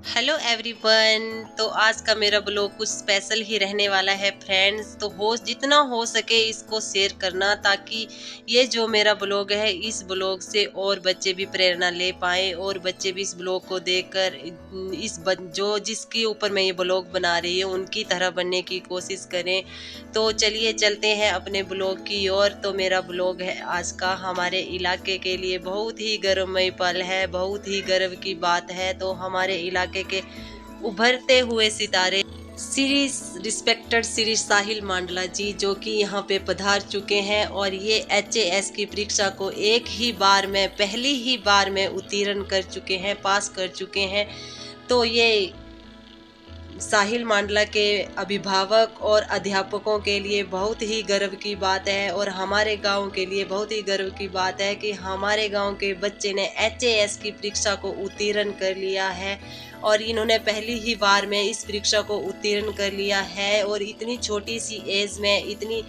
Hello everyone. तो आज का मेरा ब्लॉग कुछ स्पेशल ही रहने वाला है फ्रेंड्स। तो हो जितना हो सके इसको शेयर करना, ताकि ये जो मेरा ब्लॉग है इस ब्लॉग से और बच्चे भी प्रेरणा ले पाए और बच्चे भी इस ब्लॉग को देखकर जो जिसके ऊपर मैं ये ब्लॉग बना रही हूँ उनकी तरह बनने की कोशिश करें। तो चलिए चलते हैं अपने ब्लॉग की ओर। तो मेरा ब्लॉग है आज का हमारे इलाके के लिए बहुत ही गर्वमय पल है, बहुत ही गर्व की बात है। तो हमारे इलाके के उभरते हुए सितारे श्री रिस्पेक्टेड श्री साहिल मांडला जी, जो कि यहाँ पे पधार चुके हैं और ये HAS की परीक्षा को एक ही बार में पहली ही बार में उत्तीर्ण कर चुके हैं, पास कर चुके हैं। तो ये साहिल मांडला के अभिभावक और अध्यापकों के लिए बहुत ही गर्व की बात है और हमारे गांव के लिए बहुत ही गर्व की बात है कि हमारे गांव के बच्चे ने HAS की परीक्षा को उत्तीर्ण कर लिया है और इन्होंने पहली ही बार में इस परीक्षा को उत्तीर्ण कर लिया है। और इतनी छोटी सी एज में इतनी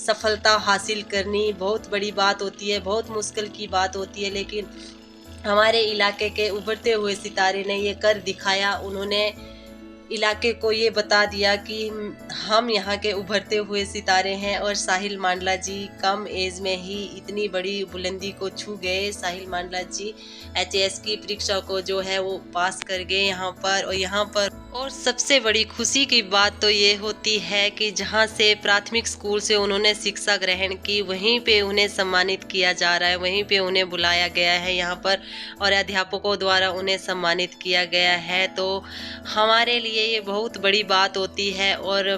सफलता हासिल करनी बहुत बड़ी बात होती है, बहुत मुश्किल की बात होती है, लेकिन हमारे इलाके के उभरते हुए सितारे ने ये कर दिखाया। उन्होंने इलाके को ये बता दिया कि हम यहाँ के उभरते हुए सितारे हैं और साहिल मांडला जी कम एज में ही इतनी बड़ी बुलंदी को छू गए। साहिल मांडला जी HAS की परीक्षा को जो है वो पास कर गए यहाँ पर। और सबसे बड़ी खुशी की बात तो ये होती है कि जहाँ से प्राथमिक स्कूल से उन्होंने शिक्षा ग्रहण की वहीं पे उन्हें सम्मानित किया जा रहा है, वहीं पे उन्हें बुलाया गया है यहाँ पर और अध्यापकों द्वारा उन्हें सम्मानित किया गया है। तो हमारे लिए ये बहुत बड़ी बात होती है और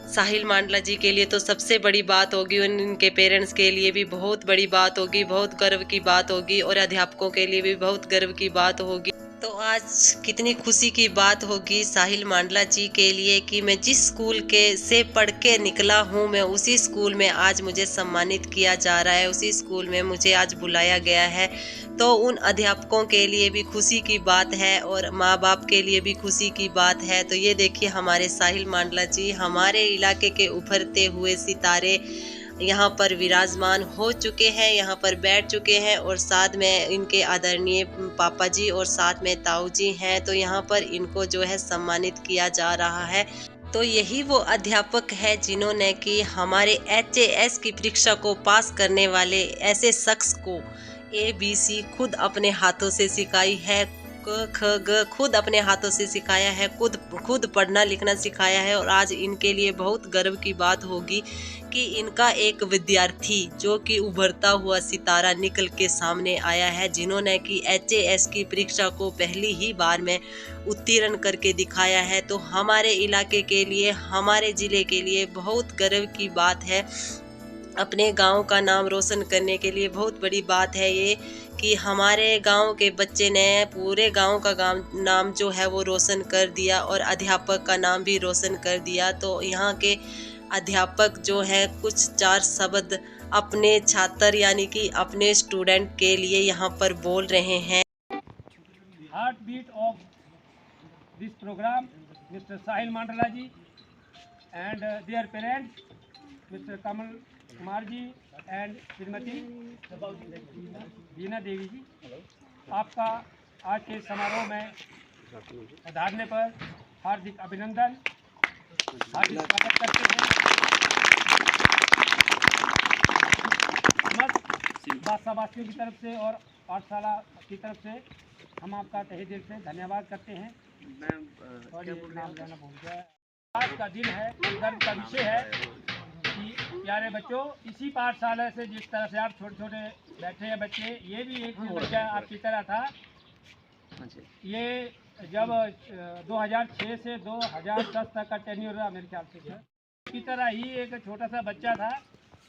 साहिल मांडला जी के लिए तो सबसे बड़ी बात होगी, उनके पेरेंट्स के लिए भी बहुत बड़ी बात होगी, बहुत गर्व की बात होगी और अध्यापकों के लिए भी बहुत गर्व की बात होगी। तो आज कितनी खुशी की बात होगी साहिल मांडला जी के लिए कि मैं जिस स्कूल के से पढ़ के निकला हूँ मैं उसी स्कूल में आज मुझे सम्मानित किया जा रहा है, उसी स्कूल में मुझे आज बुलाया गया है। तो उन अध्यापकों के लिए भी खुशी की बात है और माँ बाप के लिए भी खुशी की बात है। तो ये देखिए हमारे साहिल मांडला जी हमारे इलाके के उभरते हुए सितारे यहाँ पर विराजमान हो चुके हैं, यहाँ पर बैठ चुके हैं और साथ में इनके आदरणीय पापा जी और साथ में ताऊ जी हैं। तो यहाँ पर इनको जो है सम्मानित किया जा रहा है। तो यही वो अध्यापक है जिन्होंने कि हमारे HAS की परीक्षा को पास करने वाले ऐसे शख्स को ABC खुद अपने हाथों से सिखाई है, क ख ग खुद अपने हाथों से सिखाया है, खुद पढ़ना लिखना सिखाया है। और आज इनके लिए बहुत गर्व की बात होगी कि इनका एक विद्यार्थी जो कि उभरता हुआ सितारा निकल के सामने आया है, जिन्होंने कि HAS की परीक्षा को पहली ही बार में उत्तीर्ण करके दिखाया है। तो हमारे इलाके के लिए, हमारे जिले के लिए बहुत गर्व की बात है। अपने गांव का नाम रोशन करने के लिए बहुत बड़ी बात है ये कि हमारे गांव के बच्चे ने पूरे गांव का नाम जो है वो रोशन कर दिया और अध्यापक का नाम भी रोशन कर दिया। तो यहाँ के अध्यापक जो है कुछ चार शब्द अपने छात्र यानी कि अपने स्टूडेंट के लिए यहाँ पर बोल रहे हैं। Heart beat of this program mister Sahil Mandla ji and their parents mister Kamal Kumar ji and Shrimati Beena Devi ji, आपका आज के समारोह में पधारने पर हार्दिक अभिनंदन, हार्दिक स्वागत करते हैं। समस्त वासियों की तरफ से और पाठशाला की तरफ से हम आपका तहे दिल से धन्यवाद करते हैं। और ये नाम लेना भूल गया। आज का दिन है, गर्व का विषय है कि प्यारे बच्चों, इसी पाठशाला से जिस तरह से आप छोटे छोटे बैठे हैं बच्चे, ये भी एक बच्चा आपकी तरह था। ये जब 2006 से 2010 तक का टेन्योर रहा मेरे ख्याल से सर, इसी तरह ही एक छोटा सा बच्चा था,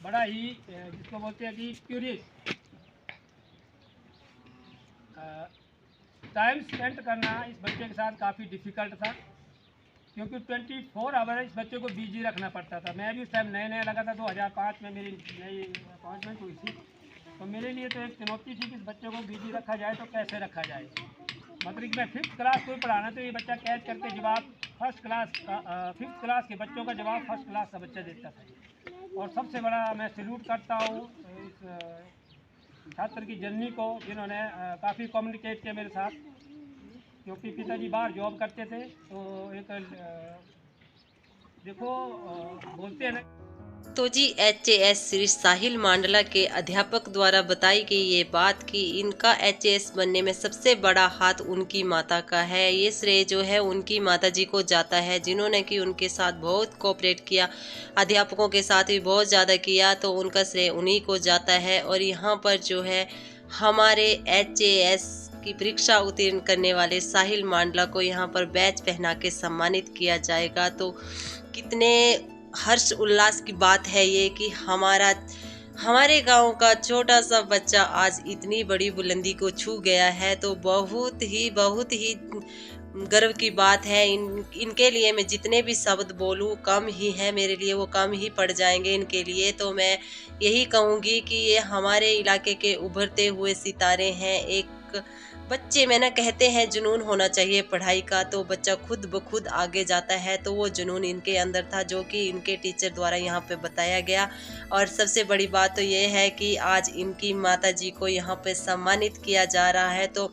बड़ा ही जिसको बोलते हैं कि क्यूरियस। टाइम स्पेंड करना इस बच्चे के साथ काफ़ी डिफ़िकल्ट था, क्योंकि 24 आवर इस बच्चे को बिजी रखना पड़ता था। मैं भी उस टाइम नया लगा था, 2005 में मेरी नई अपॉइंटमेंट हुई थी, तो मेरे लिए तो एक चुनौती थी कि इस बच्चे को बिजी रखा जाए तो कैसे रखा जाए। मतलब कि मैं 5th क्लास को पढ़ाना, तो ये बच्चा कैच करके जवाब फर्स्ट क्लास का 5th क्लास के बच्चों का जवाब फर्स्ट क्लास का बच्चा देता था। और सबसे बड़ा मैं सैल्यूट करता हूँ इस छात्र की जर्नी को, जिन्होंने काफ़ी कम्युनिकेट किया मेरे साथ। क्योंकि पिताजी बाहर जॉब करते थे। तो एक देखो बोलते हैं ना। तो जी HAS श्री साहिल मांडला के अध्यापक द्वारा बताई गई ये बात कि इनका HAS बनने में सबसे बड़ा हाथ उनकी माता का है। ये श्रेय जो है उनकी माता जी को जाता है, जिन्होंने कि उनके साथ बहुत कोऑपरेट किया, अध्यापकों के साथ भी बहुत ज़्यादा किया, तो उनका श्रेय उन्हीं को जाता है। और यहाँ पर जो है हमारे HAS की परीक्षा उत्तीर्ण करने वाले साहिल मांडला को यहाँ पर बैच पहना के सम्मानित किया जाएगा। तो कितने हर्ष उल्लास की बात है ये कि हमारे गांव का छोटा सा बच्चा आज इतनी बड़ी बुलंदी को छू गया है। तो बहुत ही गर्व की बात है। इनके लिए मैं जितने भी शब्द बोलूं कम ही है, मेरे लिए वो कम ही पड़ जाएंगे इनके लिए। तो मैं यही कहूँगी कि ये हमारे इलाके के उभरते हुए सितारे हैं। एक बच्चे में ना कहते हैं जुनून होना चाहिए पढ़ाई का, तो बच्चा खुद ब खुद आगे जाता है। तो वो जुनून इनके अंदर था, जो कि इनके टीचर द्वारा यहाँ पे बताया गया। और सबसे बड़ी बात तो ये है कि आज इनकी माता जी को यहाँ पे सम्मानित किया जा रहा है। तो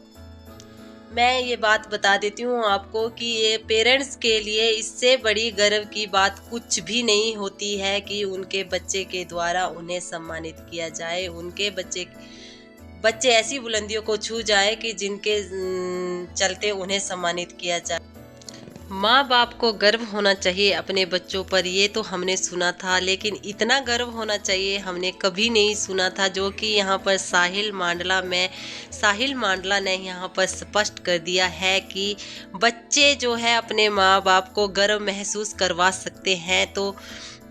मैं ये बात बता देती हूँ आपको कि ये पेरेंट्स के लिए इससे बड़ी गर्व की बात कुछ भी नहीं होती है कि उनके बच्चे के द्वारा उन्हें सम्मानित किया जाए। उनके बच्चे ऐसी बुलंदियों को छू जाए कि जिनके चलते उन्हें सम्मानित किया जाए। माँ बाप को गर्व होना चाहिए अपने बच्चों पर, ये तो हमने सुना था, लेकिन इतना गर्व होना चाहिए हमने कभी नहीं सुना था, जो कि यहाँ पर साहिल मांडला ने यहाँ पर स्पष्ट कर दिया है कि बच्चे जो है अपने माँ बाप को गर्व महसूस करवा सकते हैं। तो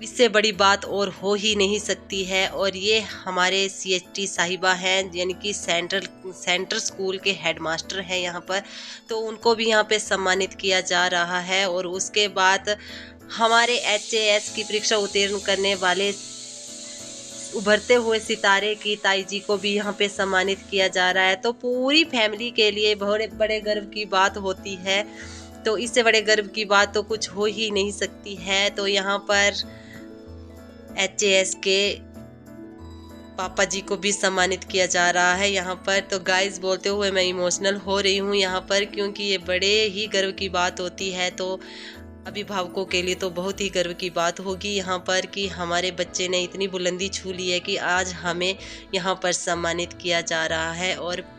इससे बड़ी बात और हो ही नहीं सकती है। और ये हमारे CHT साहिबा हैं, यानी कि सेंट्रल स्कूल के हेडमास्टर हैं यहाँ पर, तो उनको भी यहाँ पे सम्मानित किया जा रहा है। और उसके बाद हमारे HAS की परीक्षा उत्तीर्ण करने वाले उभरते हुए सितारे की ताई जी को भी यहाँ पे सम्मानित किया जा रहा है। तो पूरी फैमिली के लिए बहुत बड़े गर्व की बात होती है। तो इससे बड़े गर्व की बात तो कुछ हो ही नहीं सकती है। तो यहाँ पर HAS के पापा जी को भी सम्मानित किया जा रहा है यहाँ पर। तो गाइस बोलते हुए मैं इमोशनल हो रही हूँ यहाँ पर, क्योंकि ये बड़े ही गर्व की बात होती है। तो अभिभावकों के लिए तो बहुत ही गर्व की बात होगी यहाँ पर कि हमारे बच्चे ने इतनी बुलंदी छू ली है कि आज हमें यहाँ पर सम्मानित किया जा रहा है। और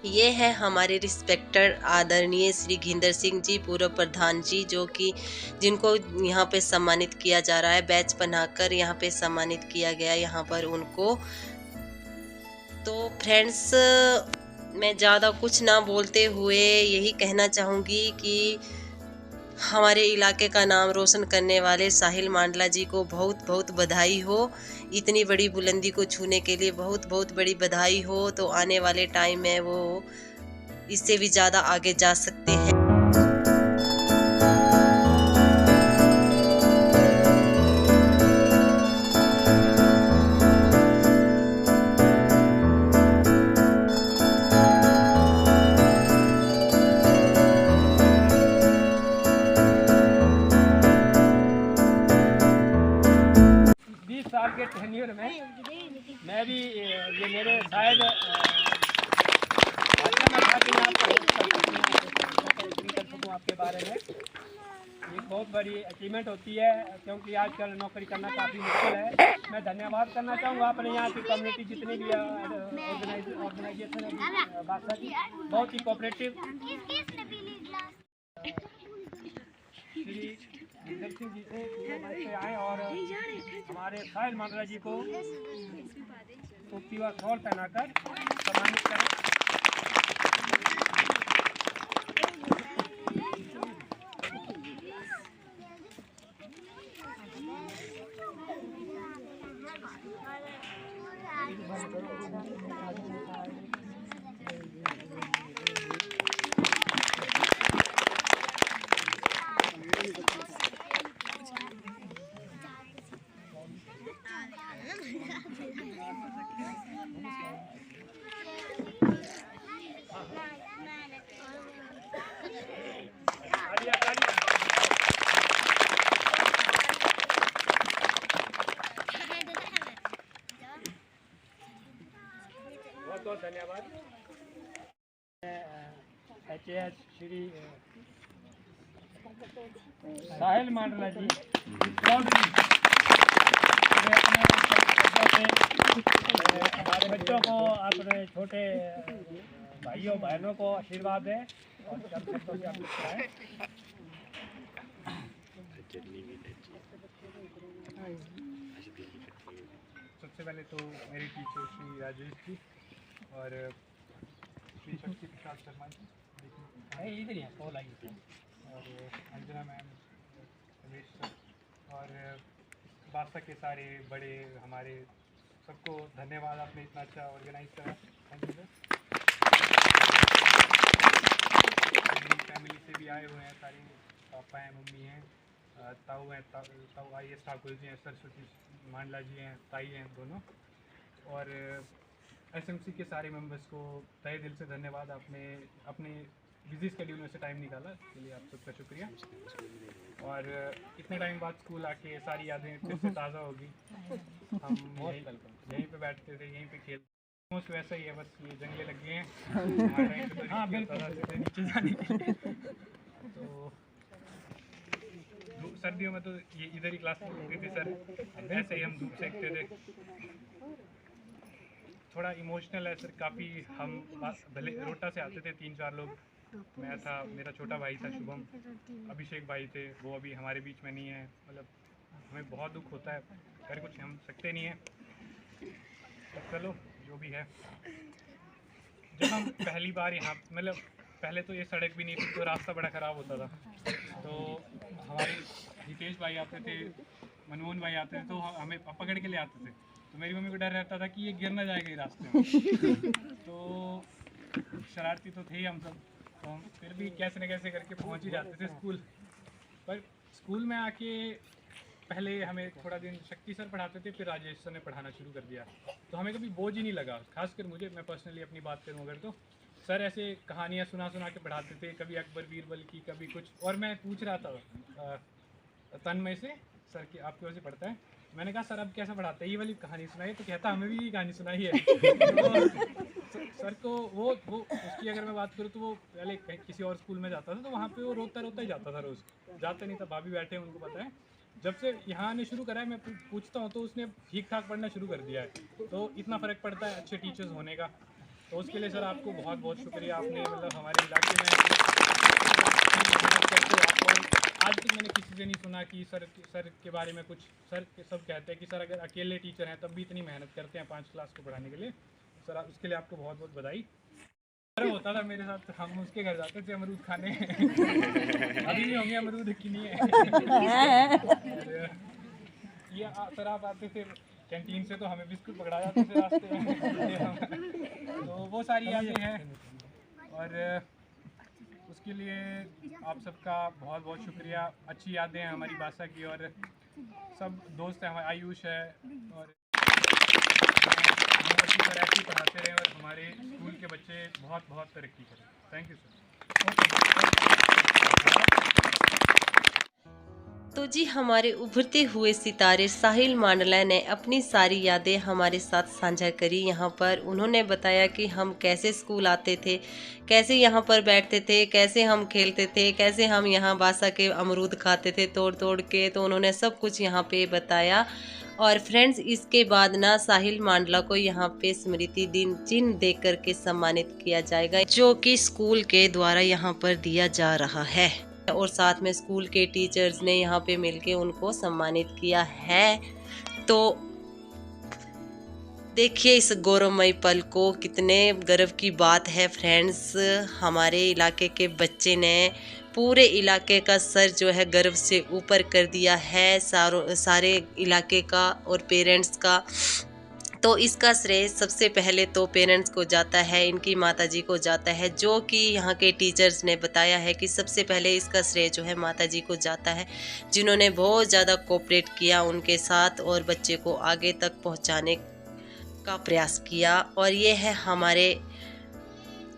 ये है हमारे रिस्पेक्टेड आदरणीय श्री घिंदर सिंह जी, पूर्व प्रधान जी, जो कि जिनको यहाँ पे सम्मानित किया जा रहा है, बैच बनाकर यहाँ पे सम्मानित किया गया यहाँ पर उनको। तो फ्रेंड्स, मैं ज़्यादा कुछ ना बोलते हुए यही कहना चाहूँगी कि हमारे इलाके का नाम रोशन करने वाले साहिल मांडला जी को बहुत बहुत बधाई हो। इतनी बड़ी बुलंदी को छूने के लिए बहुत बहुत बड़ी बधाई हो। तो आने वाले टाइम में वो इससे भी ज़्यादा आगे जा सकते हैं। साल के टेन्योर में मैं भी ये मेरे शायद आपके बारे में ये बहुत बड़ी अचीवमेंट होती है, क्योंकि आजकल नौकरी करना काफ़ी मुश्किल है। मैं धन्यवाद करना चाहूँगा अपने यहाँ की कम्युनिटी जितनी भी ऑर्गेनाइजेशन है बादशाह की, बहुत ही कोऑपरेटिव घिंदर सिंह जी से पूरे मंच पे आए और हमारे साहिल मांडला जी को टोपी व शॉल पहनाकर सम्मानित करें। हैं श्री साहिल मांडला जी हमारे बच्चों को, अपने छोटे भाइयों बहनों को आशीर्वाद दें और सबसे पहले तो मेरे टीचर श्री राजेश जी और श्री शक्ति प्रसाद शर्मा जी इधर ही हैं, कॉल आई थी, और अंजना मैम, रमेश सर और बादशाह के सारे बड़े हमारे सबको धन्यवाद, आपने इतना अच्छा ऑर्गेनाइज करा, थैंक यू सर। मेरी फैमिली से भी आए हुए हैं सारे, पापा हैं, मम्मी हैं, ताऊ हैं, ताऊ IAS ठाकुर जी हैं, सरस्वती मांडला जी हैं, ताई हैं दोनों, और SMC के सारे मेंबर्स को तहे दिल से धन्यवाद, आपने अपने बिजी स्केड्यूल में से टाइम निकाला, इसके लिए आप सबका शुक्रिया। और इतने टाइम बाद स्कूल आके सारी यादें फिर से ताज़ा होगी। हम यहीं पे बैठते थे, यहीं पे खेलते, मोस्ट वैसा ही है, बस ये जंगले लग गए हैं। हाँ बिल्कुल, नीचे जाने के लिए तो सर्दियों में तो ये इधर ही क्लास होती थी सर, ऐसे ही हम धूप सेकते थे। थोड़ा इमोशनल है सर, काफ़ी हम भले रोटा से आते थे 3-4 लोग, मैं था, मेरा छोटा भाई था शुभम, अभिषेक भाई थे, वो अभी हमारे बीच में नहीं है, मतलब हमें बहुत दुख होता है, कर कुछ हम सकते नहीं हैं, तो चलो जो भी है। जब हम पहली बार यहाँ, मतलब पहले तो ये सड़क भी नहीं थी, तो रास्ता बड़ा ख़राब होता था, तो हमारे हितेश भाई आते थे, मनमोहन भाई आते थे, तो हमें पकड़ के ले आते थे, तो मेरी मम्मी को डर रहता था कि ये गिर ना जाएगा रास्ते में। तो शरारती तो थे ही हम सब, तो हम फिर भी कैसे न कैसे करके पहुंच ही जाते थे स्कूल। पर स्कूल में आके पहले हमें थोड़ा दिन शक्ति सर पढ़ाते थे, फिर राजेश सर ने पढ़ाना शुरू कर दिया, तो हमें कभी बोझ ही नहीं लगा, खासकर मुझे, मैं पर्सनली अपनी बात करूँ अगर, तो सर ऐसे कहानियाँ सुना के पढ़ाते थे, कभी अकबर बीरबल की, कभी कुछ, और मैं पूछ रहा था तन्मय से, सर की आपकी वजह से पढ़ता है, मैंने कहा सर अब कैसा पढ़ाते हैं, ये वाली कहानी सुनाई, तो कहता हमें भी ये कहानी सुनाई है। तो सर को वो उसकी अगर मैं बात करूँ तो वो पहले किसी और स्कूल में जाता था, तो वहाँ पे वो रोता ही जाता था, रोज़ जाता नहीं था, भाभी बैठे हैं उनको पता है, जब से यहाँ आने शुरू करा है मैं पूछता हूँ तो उसने ठीक ठाक पढ़ना शुरू कर दिया है, तो इतना फ़र्क पड़ता है अच्छे टीचर्स होने का। तो उसके लिए सर आपको बहुत बहुत शुक्रिया, आपने मतलब हमारे इलाके में आज तक मैंने किसी से नहीं सुना कि सर के बारे में कुछ, सर सब कहते हैं कि सर अगर अकेले टीचर हैं तब भी इतनी मेहनत करते हैं 5 क्लास को पढ़ाने के लिए, सर उसके लिए आपको बहुत बहुत बधाई। सर होता था मेरे साथ, हम उसके घर जाते थे अमरूद खाने। अभी भी होंगे अमरूद की नहीं है। ये सर आप आते थे कैंटीन से तो हमें बिस्कुट पकड़ा जाते थे रास्ते में। तो वो सारी यादें हैं, और उसके लिए आप सबका बहुत बहुत शुक्रिया। अच्छी यादें हैं हमारी भाषा की, और सब दोस्त हैं हमारे, आयुष है, और अच्छी तरह ऐसे ही पढ़ाते रहें और हमारे स्कूल के बच्चे बहुत बहुत तरक्की करें। Thank you sir. तो जी हमारे उभरते हुए सितारे साहिल मांडला ने अपनी सारी यादें हमारे साथ साझा करी। यहाँ पर उन्होंने बताया कि हम कैसे स्कूल आते थे, कैसे यहाँ पर बैठते थे, कैसे हम खेलते थे, कैसे हम यहाँ बासा के अमरूद खाते थे तोड़ के, तो उन्होंने सब कुछ यहाँ पे बताया। और फ्रेंड्स, इसके बाद ना साहिल मांडला को यहाँ पे स्मृति दिन चिन्ह दे करके सम्मानित किया जाएगा, जो कि स्कूल के द्वारा यहाँ पर दिया जा रहा है, और साथ में स्कूल के टीचर्स ने यहाँ पे मिलके उनको सम्मानित किया है। तो देखिए इस गौरवमयी पल को, कितने गर्व की बात है फ्रेंड्स। हमारे इलाके के बच्चे ने पूरे इलाके का सर जो है गर्व से ऊपर कर दिया है, सारे इलाके का और पेरेंट्स का। तो इसका श्रेय सबसे पहले तो पेरेंट्स को जाता है, इनकी माताजी को जाता है, जो कि यहाँ के टीचर्स ने बताया है कि सबसे पहले इसका श्रेय जो है माताजी को जाता है, जिन्होंने बहुत ज़्यादा कोऑपरेट किया उनके साथ और बच्चे को आगे तक पहुँचाने का प्रयास किया। और ये है हमारे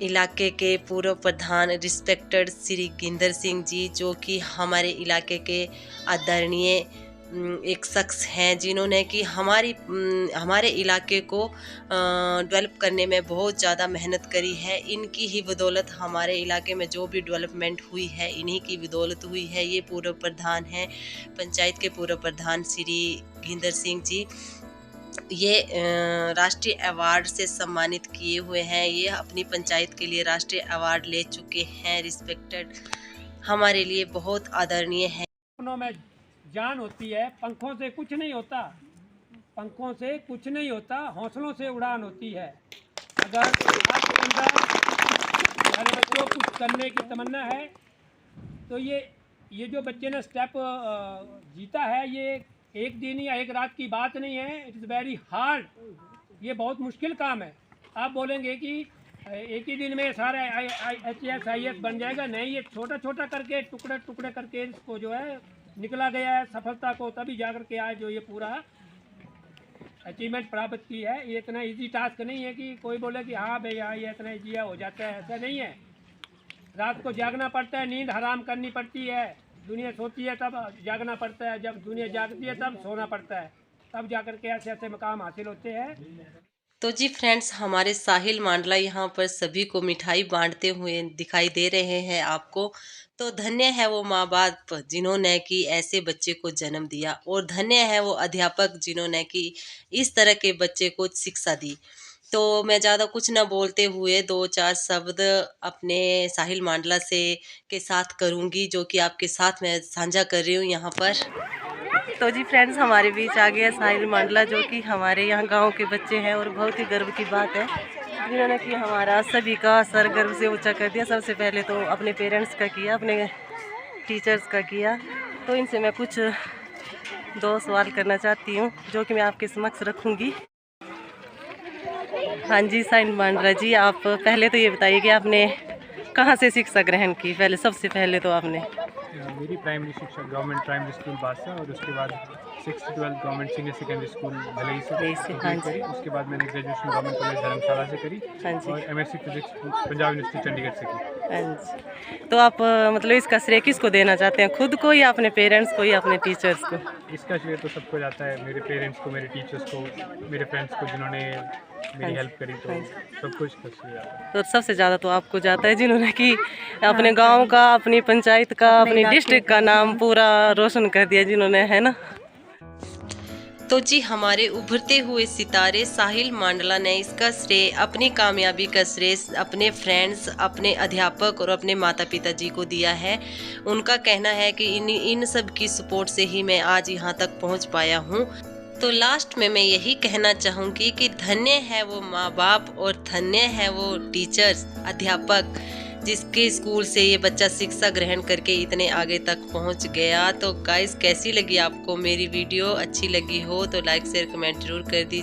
इलाके के पूर्व प्रधान रिस्पेक्टेड श्री गिंदर सिंह जी, जो कि हमारे इलाके के आदरणीय एक शख्स हैं जिन्होंने कि हमारे इलाके को डेवलप करने में बहुत ज़्यादा मेहनत करी है। इनकी ही बदौलत हमारे इलाके में जो भी डेवलपमेंट हुई है इन्हीं की बदौलत हुई है। ये पूर्व प्रधान हैं, पंचायत के पूर्व प्रधान श्री गिंदर सिंह जी। ये राष्ट्रीय अवार्ड से सम्मानित किए हुए हैं। ये अपनी पंचायत के लिए राष्ट्रीय अवार्ड ले चुके हैं। रिस्पेक्टेड, हमारे लिए बहुत आदरणीय है। में जान होती है, पंखों से कुछ नहीं होता, पंखों से कुछ नहीं होता, हौसलों से उड़ान होती है। अगर आपके अंदर हमारे बच्चों को कुछ करने की तमन्ना है तो ये जो बच्चे ने स्टेप जीता है, ये एक दिन या एक रात की बात नहीं है। इट इज़ वेरी हार्ड, ये बहुत मुश्किल काम है। आप बोलेंगे कि एक ही दिन में सारा HAS IAS बन जाएगा, नहीं, ये छोटा छोटा करके टुकड़े टुकड़े करके इसको जो है निकला गया है सफलता को, तभी जाकर के आज जो ये पूरा अचीवमेंट प्राप्त की है। ये इतना इजी टास्क नहीं है कि कोई बोले कि हाँ भैया ये इतना ईजी हो जाता है, ऐसा नहीं है। रात को जागना पड़ता है, नींद हराम करनी पड़ती है। दुनिया सोती है तब जागना पड़ता है, जब दुनिया जागती है तब सोना पड़ता है, तब जाकर के ऐसे ऐसे मकाम हासिल होते हैं। तो जी फ्रेंड्स, हमारे साहिल मांडला यहाँ पर सभी को मिठाई बांटते हुए दिखाई दे रहे हैं आपको। तो धन्य है वो माँ बाप जिन्होंने कि ऐसे बच्चे को जन्म दिया, और धन्य है वो अध्यापक जिन्होंने कि इस तरह के बच्चे को शिक्षा दी। तो मैं ज़्यादा कुछ ना बोलते हुए 2-4 शब्द अपने साहिल मांडला से के साथ करूँगी, जो कि आपके साथ मैं साझा कर रही हूँ यहाँ पर। तो जी फ्रेंड्स, हमारे बीच आ गया साहिल मांडला, जो कि हमारे यहाँ गांव के बच्चे हैं, और बहुत ही गर्व की बात है जिन्होंने कि हमारा सभी का सर गर्व से ऊंचा कर दिया। सबसे पहले तो अपने पेरेंट्स का किया, अपने टीचर्स का किया। तो इनसे मैं कुछ 2 सवाल करना चाहती हूँ, जो कि मैं आपके समक्ष रखूँगी। हाँ जी साहिल मांडला जी, आप पहले तो ये बताइए कि आपने कहाँ से शिक्षा ग्रहण की? पहले सबसे पहले तो आपने मेरी प्राइमरी शिक्षा गवर्नमेंट प्राइमरी स्कूल बादशाह, और उसके बाद 6th 12th government senior secondary school भलई से करी। उसके बाद मैंने ग्रेजुएशन गवर्नमेंट कॉलेज धर्मशाला से करी, और MSc physics Punjab university Chandigarh से की। हाँ जी। तो आप मतलब इसका श्रेय किसको देना चाहते हैं, खुद को या अपने पेरेंट्स को या अपने टीचर्स को? इसका श्रेय तो सबको जाता है, मेरे पेरेंट्स को, मेरे टीचर्स को, मेरे फ्रेंड्स को जिन्होंने मेरी हेल्प करी, तो सब कुछ खुशी जाता है। तो सबसे ज़्यादा तो आपको जाता है जिन्होंने कि अपने गांव का, अपनी पंचायत का, अपनी डिस्ट्रिक्ट का नाम पूरा रोशन कर दिया जिन्होंने, है ना। तो जी हमारे उभरते हुए सितारे साहिल मांडला ने इसका श्रेय, अपनी कामयाबी का श्रेय अपने फ्रेंड्स, अपने अध्यापक और अपने माता पिता जी को दिया है। उनका कहना है कि इन सब की सपोर्ट से ही मैं आज यहाँ तक पहुँच पाया हूँ। तो लास्ट में मैं यही कहना चाहूँगी कि धन्य है वो माँ बाप, और धन्य है वो टीचर्स, अध्यापक, जिसके स्कूल से ये बच्चा शिक्षा ग्रहण करके इतने आगे तक पहुंच गया। तो गाइस, कैसी लगी आपको मेरी वीडियो? अच्छी लगी हो तो लाइक शेयर कमेंट जरूर कर दीजिए।